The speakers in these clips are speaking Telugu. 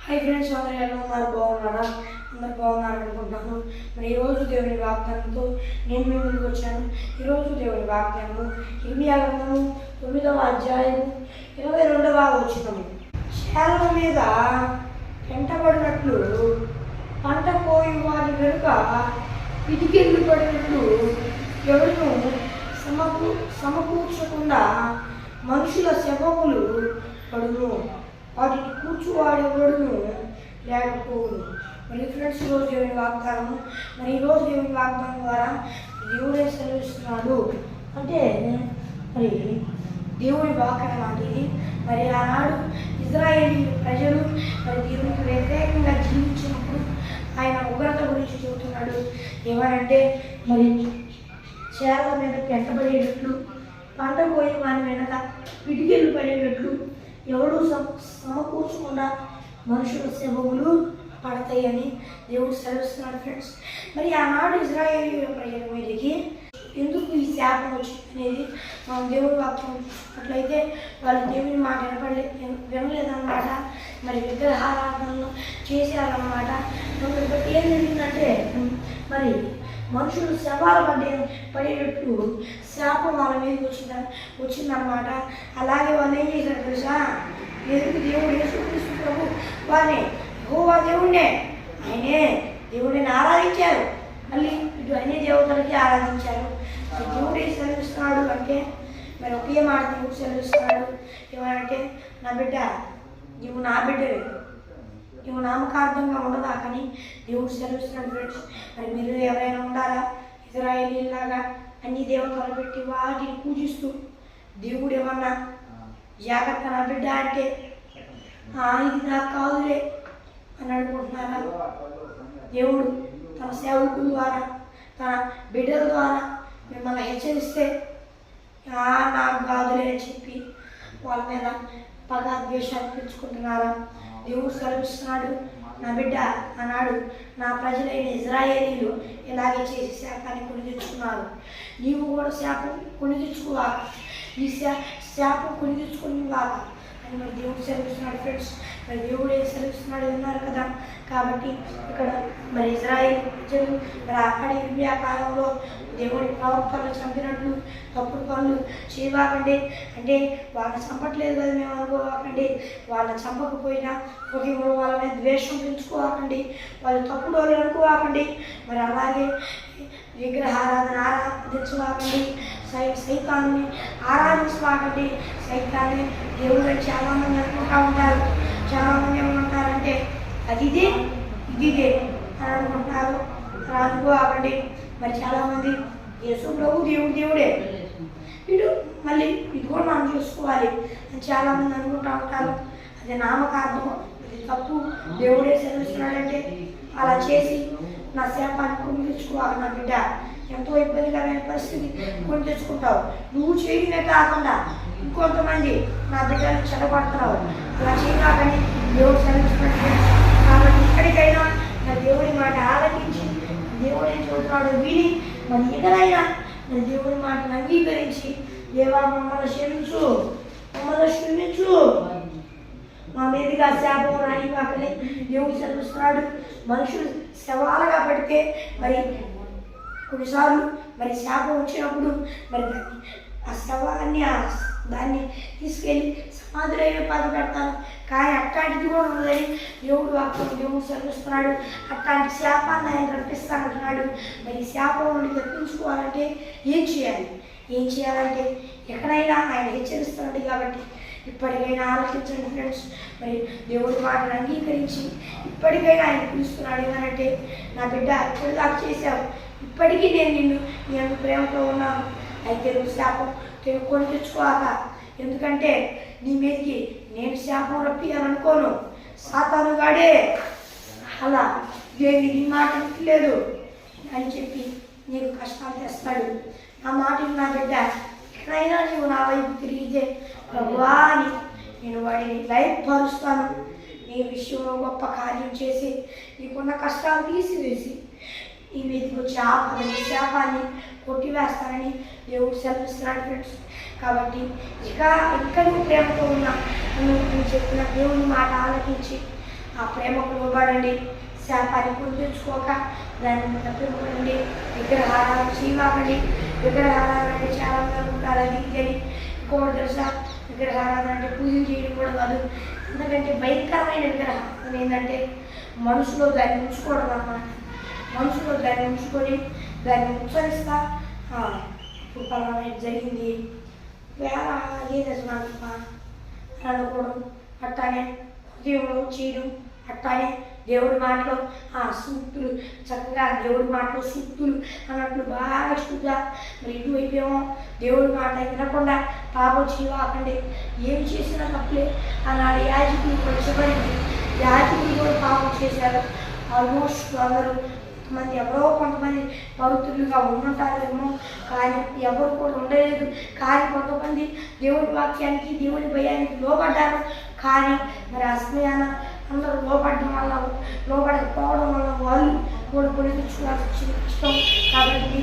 హై ఫ్రెండ్స్, అందరూ ఎలా ఉన్నారు? బాగున్నారా? అందరు బాగున్నారనుకుంటున్నాను. మరి ఈరోజు దేవుని వాగ్దానంతో నేను మీ ముందుకు వచ్చాను. ఈరోజు దేవుని వాగ్దానము ఇర్మియా గ్రంథము 9వ అధ్యాయము 22వ వచనము. చేల మీద వెంటబడినట్లు పంట పోయి వారి వెనుక పిడికిళ్ళు పడినట్లు ఎవరును సమకూర్చకుండా మనుషుల శవములు పడును, వాటిని కూర్చువాడెవడును లేకపోవును. మరి ఫ్రెండ్స్, ఈరోజు దేవుని వాగ్దానము. మరి ఈరోజు దేవుని వాగ్దానం ద్వారా దేవుడే సెలవిస్తున్నాడు. అంటే మరి దేవుని వాక్యం లాంటిది. మరి ఆనాడు ఇజ్రాయేలీ ప్రజలు మరి దేవునికి వ్యతిరేకంగా జీవించినప్పుడు ఆయన ఉగ్రత గురించి చెబుతున్నాడు. ఏమనంటే మరి చేల మీద పెట్టబడేటట్లు, పంట పోయి వాని వెనక పిడికిళ్ళు పడేటట్లు ఎవడు సమకూర్చకుండా మనుషుల శవములు పడతాయని దేవుడు సెలవిస్తున్నాడు. ఫ్రెండ్స్, మరి ఆనాడు ఇజ్రాయేలీ ప్రజల మీదకి ఎందుకు ఈ శాపం వచ్చింది అనేది మనం దేవుడి వాక్యం చూసినట్లయితే వాళ్ళు దేవుని మాట వినలేదన్నమాట. మరి విగ్రహారాధనలు చేశారన్నమాట. బట్టి ఏం జరిగిందంటే మరి మనుషులు శవాల పడేటట్టు శాపం వాళ్ళ మీదకి వచ్చిందన్నమాట. అలాగే వాళ్ళు ఏం చేశారు తెలుసా? ఎందుకు దేవుడు యేసుక్రీస్తు ప్రభు వారిని యెహోవా దేవుడే, ఆయనే దేవుడిని ఆరాధించారు. మళ్ళీ ఇటు అన్ని దేవతలకి ఆరాధించారు. దేవుడే సెలవిస్తున్నాడు అంటే మరి ఒకే మాట దేవుడు సెలవిస్తున్నాడు. ఏమంటే, నా బిడ్డ, నువ్వు నా బిడ్డవే, నువ్వు నామకార్థంగా ఉండదా కానీ దేవుడు సెలవిస్తున్నాడు. ఫ్రెండ్స్, మరి మీరు ఎవరైనా ఉండాలా ఇజ్రాయేలీలాగా అన్ని దేవతలు పెట్టి వాటిని పూజిస్తూ దేవుడు ఏమన్నా జాగ్రత్త నా బిడ్డ అంటే ఇది నాకు కాదులే అని అనుకుంటున్నారా? దేవుడు తన సేవకుల ద్వారా తన బిడ్డల ద్వారా మిమ్మల్ని హెచ్చరిస్తే నాకు కాదులే అని చెప్పి వాళ్ళ మీద పగ ద్వేషాలు పెంచుకుంటున్నారా? దేవుడు సెలవిస్తున్నాడు, నా బిడ్డ, అన్నాడు నా ప్రజలైన ఇజ్రాయేలీలు ఇలాగే చేసి శాపాన్ని కొని తెచ్చుకున్నారు. నీవు కూడా శాపం కొని తెచ్చుకోవాలి, ఈ శాపం కొని తెచ్చుకుని వాళ్ళ అని మరి దేవుడు సెలవిస్తున్నాడు. ఫ్రెండ్స్, మరి దేవుడు ఏం సెలవిస్తున్నాడు విన్నారు కదా. కాబట్టి ఇక్కడ మరి ఇజ్రాయేల్ ప్రజలు మరి అక్కడి ఇర్మియా కాలంలో దేవుడి ప్రవక్తలు చంపినట్లు తప్పుడు పనులు చేయవాకండి. అంటే వాళ్ళని చంపట్లేదు కదా మేము అనుకోవాకండి. వాళ్ళని చంపకపోయినా వాళ్ళ మీద ద్వేషం పెంచుకోవాకండి. వాళ్ళు తప్పుడు వాళ్ళు అనుకోవాకండి. మరి అలాగే విగ్రహారాధన ఆరాధించవాకండి, సైతాన్ని ఆరాధించవాకండి. సైతాన్ని దేవుడు చాలామంది అనుకుంటూ ఉంటారు. చాలామంది ఏమంటారంటే అది ఇదే ఇదే అని అనుకుంటున్నారు. అనుకోవాకండి. మరి చాలామంది యేసు ప్రభు దేవుడే, వీడు మళ్ళీ ఇది కూడా మనం చూసుకోవాలి అని చాలామంది అనుకుంటూ ఉంటారు. అది నామకార్థం, అది తప్పు. దేవుడే సెలవిస్తున్నాడంటే అలా చేసి నా శాపాన్ని కొని తెచ్చుకోవాలి. నా బిడ్డ, ఎంతో ఇబ్బందికరమైన పరిస్థితి కొని తెచ్చుకుంటావు. నువ్వు చేయడమే కాకుండా ఇంకొంతమంది నా బిడ్డలు చెడగొడుతున్నావు. అలా చేయగానే దేవుడు సెలవిస్తున్నాడు. కాబట్టి ఇక్కడికైనా నా దేవుడి మాట ఆలకించి దేవుడు ఏం చెబుతున్నాడు విని మరి ఎక్కడైనా మరి దేవుడి మాటను అంగీకరించి దేవా మమ్మల్ని క్షమించు, మా మీదుగా శాపం రానివ్వకని దేవుడు సెలవిస్తున్నాడు. మనుషులు శవాలుగా పడితే మరి కొన్నిసార్లు మరి శాపం వచ్చినప్పుడు మరి ఆ శవాన్ని దాన్ని తీసుకెళ్ళి సమాధులైన పాతి పెడతాను. కానీ అట్లాంటిది కూడా ఉన్నదని దేవుడు వాక్యం దేవుడు సెలవిస్తున్నాడు. అట్లాంటి శాపాన్ని ఆయన రప్పిస్తానంటున్నాడు. మరి శాపం నుండి తప్పించుకోవాలంటే ఏం చేయాలంటే ఎక్కడైనా ఆయన హెచ్చరిస్తున్నాడు. కాబట్టి ఇప్పటికైనా ఆలోచించండి ఫ్రెండ్స్. మరి దేవుడి మాటను అంగీకరించి ఇప్పటికైనా ఆయన పిలుస్తున్నాడు. ఏమనంటే, నా బిడ్డ, ఇప్పుడు దాకా చేశావు, ఇప్పటికీ నేను నిన్ను ప్రేమతో ఉన్నాను. అయితే నువ్వు శాపం కొని తెచ్చుకోవాక, ఎందుకంటే నీ మీదకి నేను శాపం రప్పియాలనుకోను. సాతాను గాడే అలా నీ మాట లేదు అని చెప్పి నీకు కష్టాలు తెస్తాడు. నా మాటలు నా బిడ్డ, ఎక్కడైనా నువ్వు నా వైపు తిరిగితే ప్రభువా అని నేను వాడిని లైఫ్ పరుస్తాను. నీ విషయంలో గొప్ప కార్యం చేసి నీకున్న కష్టాలు తీసివేసి ఈ మీదకి వచ్చే ఆపదని శాపాన్ని కొట్టివేస్తానని దేవుడు సెలవిస్తున్నాడు. ఫ్రెండ్స్, కాబట్టి ఇంకా నువ్వు ప్రేమతో ఉన్నా నువ్వు చెప్పిన దేవుని మాట ఆలకించి ఆ ప్రేమకు లోబడండి. శాపాన్ని కొని తెచ్చుకోక దాన్ని తప్పిపోండి. విగ్రహారాధన చేయకండి. విగ్రహారాధన అంటే చాలా మంది ఉంటారు, అది అని ఇంకోటి తెలుసా, విగ్రహారాధన అంటే పూజలు చేయడం కూడా కాదు. ఎందుకంటే భయంకరమైన విగ్రహారాధన ఏంటంటే మనసులో దాన్ని ఉంచుకోవడం అన్నమాట. మనసులో దాన్ని ఉంచుకొని దాన్ని ఉచ్చరిస్తా ఇప్పుడు పలానా జరిగింది వేళ ఏ నిజమానప్ప అనుకోవడం, అట్టానే ఉదయంలో చేయడం, అట్టానే దేవుడి మాటలు సూక్తులు చక్కగా దేవుడి మాటలు సూక్తులు అన్నట్లు బాగా ఇష్టంగా మరి ఇటువైపు ఏమో దేవుడి మాట వినకుండా పాపం చేయకండి. ఏం చేసినా తప్పులే. ఆనాడు యాజకులు కూడా చివరికి యాజకులు కూడా పాపం చేశారు. ఆల్మోస్ట్ అందరూ కొంతమంది ఎవరో కొంతమంది పవిత్రులుగా ఉండుంటారేమో, కానీ ఎవరు కూడా ఉండలేదు. కానీ కొంతమంది దేవుడి వాక్యానికి దేవుడి భయానికి లోబడ్డారు. కానీ మరి ఆ సమయాన అందరూ లోపడడం వల్ల లోపడకపోవడం వల్ల వాళ్ళు కూడా కొని తెచ్చుకోవాల్సి వచ్చిన కష్టం. కాబట్టి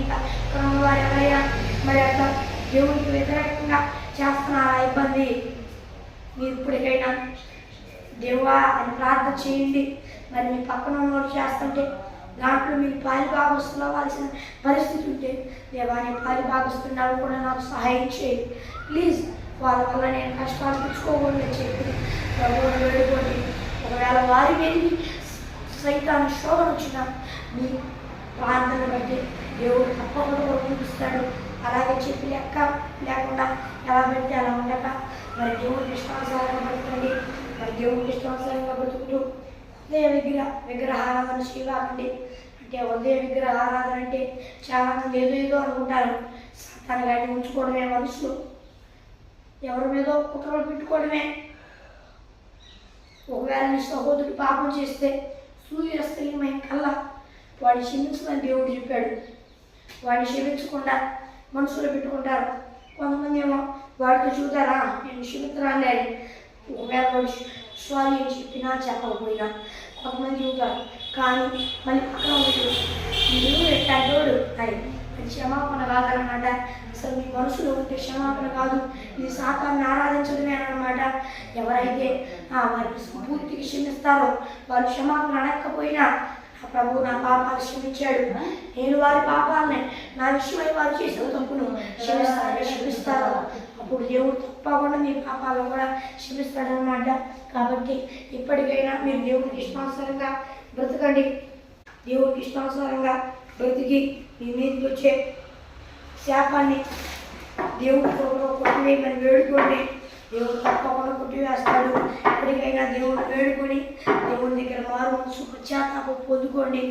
వారు ఎవరైనా మరి అట్లా దేవుడికి వ్యతిరేకంగా చేస్తున్నారా ఇబ్బంది, మీరు ఇప్పటికైనా దేవుడా అని ప్రార్థన చేయండి. మరి మీ పక్కన ఉన్నోడు చేస్తుంటే దాంట్లో మీరు పాలిభాగస్తులు అవ్వాల్సిన పరిస్థితి ఉంటే, దేవాన్ని పాలిభాగస్తున్నాడు కూడా నాకు సహాయం చేయండి ప్లీజ్. వాళ్ళ వల్ల నేను కష్టాలు తెచ్చుకోకూడదని చెప్పి ప్రభువుని వేడుకోండి. ఒకవేళ వారి వెళ్ళి సైతాన్ని శోధన వచ్చిన మీ ప్రార్థన బట్టి దేవుడు తప్పకుండా చూపిస్తాడు. అలాగే చెప్పి లెక్క లేకుండా ఎలా పెడితే అలా ఉండక మరి దేవుడికి ఇష్టానుసారంగా బతకండి. మరి దేవుడికి ఇష్టానుసారంగా బతుకుతూ విగ్రహారాధన చేయకండి. అంటే ఉదయ విగ్రహారాధన అంటే చాలామంది ఏదో అనుకుంటారు. సాతాను గాడిని ఉంచుకోవడమే మనసులో, ఎవరి మీదో కుట్రలు పెట్టుకోవడమే. ఒకవేళ నీ సహోదరుడు పాపం చేస్తే సూర్యాస్తమయం కల్లా వాడిని క్షమించమని దేవుడు చెప్పాడు. వాడిని క్షమించకుండా మనసులో పెట్టుకుంటారు. కొంతమంది ఏమో వాడితో చూతారా నేను క్షమించరాలే అని. ఒకవేళ వాడు సారీ అని చెప్పినా చెప్పకపోయినా కొంతమంది చూతారు. కానీ మళ్ళీ పక్కన మీరు ఎట్టాడు అని అది క్షమాపణ కాదనమాట. అసలు మీ మనసులో ఉంటే క్షమాపణ కాదు, ఇది సాతాన్ని ఆరాధించడమే అనమాట. ఎవరైతే వారికి పూర్తిగా క్షమిస్తారో వారు క్షమాపణ అడగకపోయినా ప్రభు నా పాపాలు క్షమించాడు, నేను వారి పాపాలని నా విషయమై వారు చేసిన తప్పును క్షమిస్తారో అప్పుడు దేవుడు తప్పకుండా మీ పాపాలను కూడా క్షమిస్తాడనమాట. కాబట్టి ఇప్పటికైనా మీరు దేవుడికి ఇష్టానుసారంగా బ్రతకండి. దేవుడికి ఇష్టానుసారంగా బ్రతికి మీ మీదకి వచ్చే శాపాన్ని దేవుడి కొట్టివేయమని వేడుకోండి. దేవుడు తప్పకుండా కొట్టివేస్తాడు. ఇప్పటికైనా దేవుడు వేడుకొని దేవుడి దగ్గర మారు పశ్చాత్తాపం పొందుకోండి.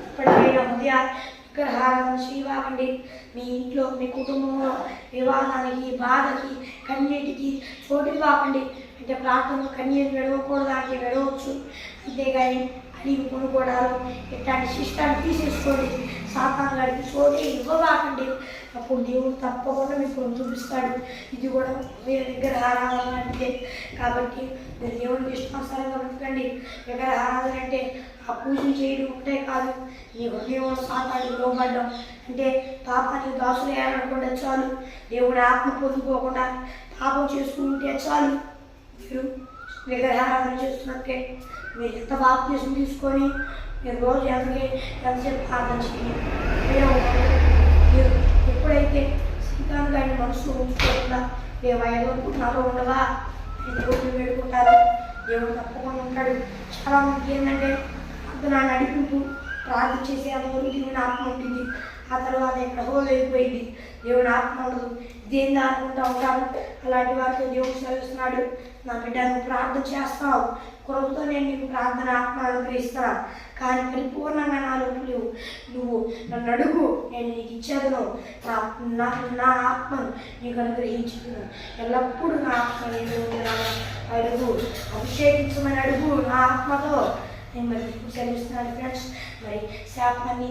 ఇప్పటికైనా విగ్రహారాధన చేయకండి. మీ ఇంట్లో మీ కుటుంబంలో వివాదానికి బాధకి కన్నీటికి చోటు ఇవ్వకండి. అంటే ప్రార్థనలు కన్నీరు విడవకూడదానికి విడవచ్చు, అంతేగాని అడిగి కొనుక్కోవడాలు ఇట్లాంటి శిష్టాన్ని తీసేసుకోండి. సాతాను గారికి చోటు ఇవ్వకండి. అప్పుడు దేవుడు తప్పకుండా మీకు చూపిస్తాడు. ఇది కూడా విగ్రహారాధన అంటే. కాబట్టి మీరు దేవుడికి ఇష్టానుసారంగా బ్రతకండి. విగ్రహారాధన అంటే ఆ పూజలు చేయడం ఒకటే కాదు, ఈ హృదయంలో సాతానికి లోబడ్డం. అంటే పాపానికి దాసులు వేయాలనుకుంటే చాలు, దేవుడి ఆత్మ పొందుకోకుండా పాపం చేసుకుంటే చాలు. మీరు విగ్రహారాధన చేస్తున్నట్టే మీరు ఎంత బాప్తిసం తీసుకొని మీరు రోజు ఎంతసేపు ప్రార్థన చేయండి. మీరు ఎప్పుడైతే సీతాను గారిని మనసులో ఉంచుకోకుండా నాలో ఉండవా దేవుడిని వేడుకుంటారు, దేవుడు తప్పకుండా ఉంటాడు. చాలామందికి ఏంటంటే ప్రార్థన నడిపింపు ప్రార్థన చేసే అందరూ దేవుని ఆత్మ ఉంటుంది. ఆ తర్వాత ఎక్కడో వెళ్ళిపోయింది, దేవుని ఆత్మ ఉండదు. ఇదేందా అనుకుంటూ ఉంటారు. అలాంటి వారితో దేవుడు సెలవుస్తున్నాడు, నా బిడ్డ నువ్వు ప్రార్థన చేస్తావు, కొరతతో నేను నీకు ప్రార్థన ఆత్మ అనుగ్రహిస్తాను, కానీ పరిపూర్ణంగా నాలో నువ్వు నన్ను అడుగు, నేను నీకు ఇచ్చేదను, నా ఆత్మను నీకు అనుగ్రహించును. ఎల్లప్పుడూ నా ఆత్మ నేను అడుగు, అభిషేకించమని అడుగు నా ఆత్మతో. నేను మరి సెలవుస్తున్నాను ఫ్రెండ్స్. మరి శాపాన్ని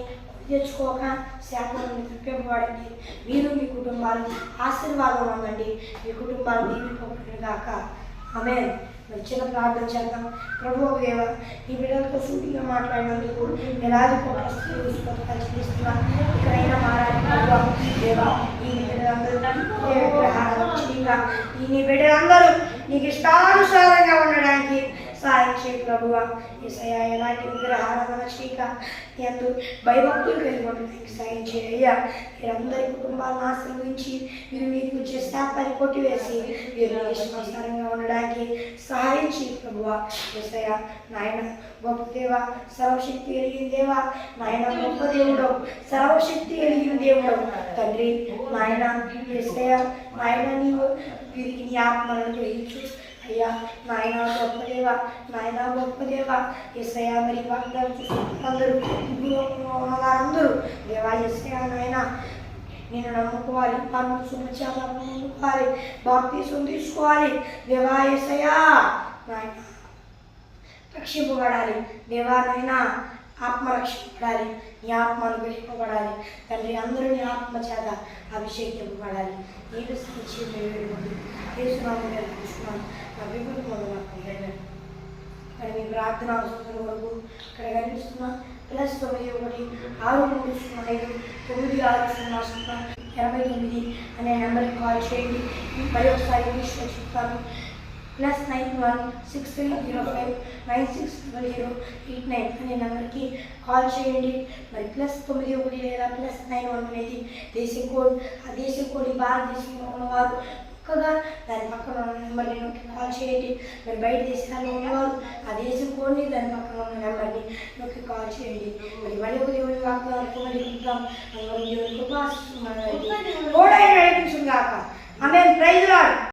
తెచ్చుకోక శాపం తప్పింపబడండి. మీరు మీ కుటుంబాలు ఆశీర్వాదం ఉందండి, మీ కుటుంబాలు దీవింపబడును గాక. ఆమేన్. మరి చిన్న ప్రార్థన చేద్దాం. ప్రభువు దేవ, ఈ బిడ్డలతో సూటిగా మాట్లాడినందుకు ఎలాంటి పరిశీలిస్తున్నా ఇక్కడైనా మారాలి దేవా. ఈ బిడ్డలందరూ నీ బిడ్డలందరూ నీకు ఇష్టానుసారంగా ఉండడానికి సహాయం చేయి ప్రభువా. యేసయ్యా ఎలాంటి విగ్రహారాధన చేయక ఎందు భయభక్తులు కలిగి ఉండడానికి సహాయం చేయ్యా. మీరందరి కుటుంబాలను ఆశీర్వదించి మీరు మీకు వచ్చే శాపాన్ని కొట్టివేసి మీరు ఇష్టానుసారంగా ఉండడానికి సహాయం చేయి ప్రభువా. యేసయ్యా నాయన గొప్ప దేవ, సర్వశక్తి కలిగిన దేవ, నాయన గొప్ప దేవుడు, సర్వశక్తి కలిగిన దేవుడు తండ్రి. నాయన యేసయ్యా నాయన నీవు వీరికి నీ ఆత్మలను గ్రహించు అయ్యా. నాయన గొప్ప దేవ, నాయన గొప్ప దేవ. యేసయ్యా మరి అందరూ వారందరూ దేవా యేసయ్యా నాయన నేను నమ్ముకోవాలి, పరమశుభచాలను నమ్ముకోవాలి, బాప్తీసం తీసుకోవాలి దేవా యేసయ్యా నాయన. రక్షింపబడాలి దేవా నాయన, ఆత్మ రక్షింపబడాలి, నీ ఆత్మ అనుగ్రహింపబడాలి తండ్రి. అందరూ నీ ఆత్మ చేత అభిషేకింపబడాలి. నీకు సంచి వేసుకున్నాను నా విభూతి మొదలు మరి మీ ప్రార్థన అవసరం వరకు ఇక్కడ కనిపిస్తున్నా +91 635 9600 అనే నెంబర్కి కాల్ చేయండి. మరి ఒకసారి ఇంగ్లీష్లో చెప్తాను. +91 6305 960089 అనే నెంబర్కి కాల్ చేయండి. మరి +91 లేదా +91 అనేది దేశం కోడ్. ఆ దేశం కోడ్ భారతదేశంలో ఉన్నవారు చక్కగా దాని పక్కన ఉన్న నెంబర్ని నొక్కి కాల్ చేయండి. మరి బయట దేశాల్లో ఉన్నవారు ఆ దేశం కోడ్ని దాని పక్కన ఉన్న నెంబర్ని నొక్కి కాల్ చేయండి. మరి ఒక దేవుని వాగ్దానం మళ్ళీ ఉంటాం. దేవుని కృప ఆశీస్సులు మనకి. ఆమెన్. Praise lord.